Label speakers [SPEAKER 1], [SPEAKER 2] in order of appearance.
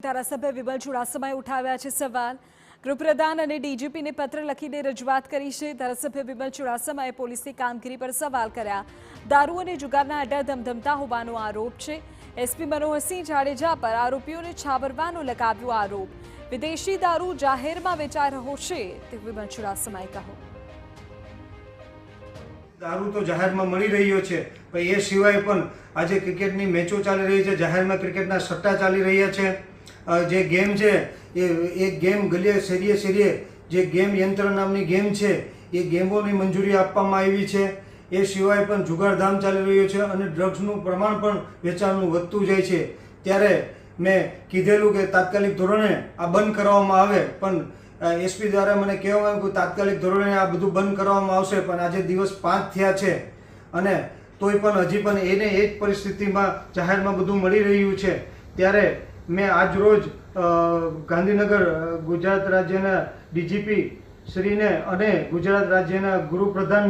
[SPEAKER 1] ધારાસભ્ય વિમલ ચુડાસમાએ ઉઠાવ્યા છે સવાલ। ગૃહપ્રધાન અને ડીજીપીને પત્ર લખીને રજૂઆત કરી છે। ધારાસભ્ય વિમલ ચુડાસમાએ પોલીસની કામગીરી પર સવાલ કર્યા। દારૂ અને જુગારના અડ્ડા ધમધમતા હોવાનો આરોપ છે। એસપી મનોહરસિંહ જાડેજા પર આરોપીઓને છાવરવાનો લગાવ્યો આરોપ। વિદેશી દારૂ જાહેરમાં વેચાઈ રહ્યો છે તેવું વિમલ ચુડાસમાએ કહ્યું।
[SPEAKER 2] दारू तो जाहिर में मળી રહ્યો છે, પણ એ સિવાય પણ આજે ક્રિકેટની મેચો ચાલી રહી છે, જાહેરમાં ક્રિકેટના સટ્ટા ચાલી રહ્યા છે। જે ગેમ છે એ એક ગેમ ગલીએ શેરીએ જે ગેમ યંત્ર નામની ગેમ છે એ ગેમોની મંજૂરી આપવામાં આવી છે। એ સિવાય પણ જુગારધામ ચાલી રહ્યો છે અને ડ્રગ્સનું પ્રમાણ પણ વેચાણનું વધતું જાય છે। ત્યારે મેં કીધેલું કે તાત્કાલિક ધોરણે આ બંધ કરવામાં આવે, પણ એસપી દ્વારા મને કહેવામાં આવ્યું કે તાત્કાલિક ધોરણે આ બધું બંધ કરવામાં આવશે, પણ આજે દિવસ 5 થયા છે અને તોય પણ હજી પણ એને એ જ પરિસ્થિતિમાં જાહેરમાં બધું મળી રહ્યું છે। ત્યારે મેં આજ રોજ ગાંધીનગર ગુજરાત રાજ્યના ડીજીપી શ્રીને અને ગુજરાત રાજ્યના ગૃહપ્રધાન